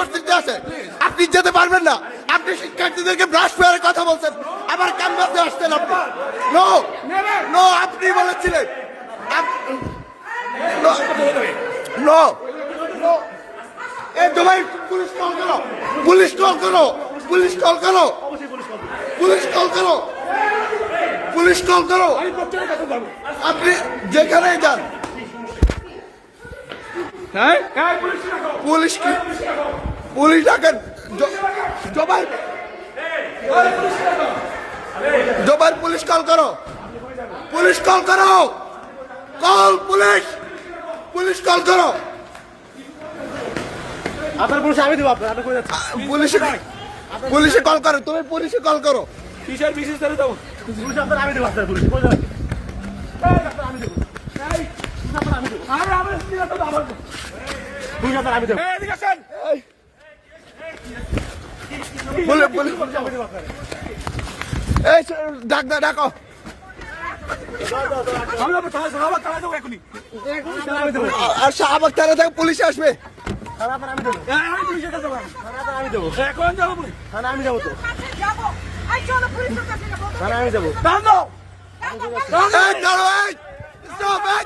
University আছে, আপনি যেতে পারবেন না। আপনি শিক্ষার্থীদেরকে ব্রাশ ফায়ারের কথা বলছেন, আবার ক্যাম্পাসে আসছেন আপনি। নো নো, আপনি বলেছিলেন। নো, এই তোমায় পুলিশ কল করো, পুলিশ কল করো, পুলিশ কল করো, পুলিশ কল করো, পুলিশ কল করো। আপনি যেখানেই যান, পুলিশ কি, পুলিশ ডাকেন। জবাই পুলিশ কল করো, পুলিশ কল করো, কল পুলিশ, পুলিশ কল করো। আপনার পুলিশ আমি দেবো আপনার পুলিশে, পুলিশে কল করো, তুমি পুলিশে কল করো। কিসের বিশেষ করে দেবো পুলিশ আপনার আমি দেবো আপনার পুলিশ আমি দেবো পুলিশ আপনার আমি দেবো এই ডাক ডাকো। আর শাহবাগ থানা থেকে পুলিশ আসবে। আমি দেবো এখন যাবো আমি যাবো তো আমি যাবো এই দাঁড়াও, এই স্টপ, এই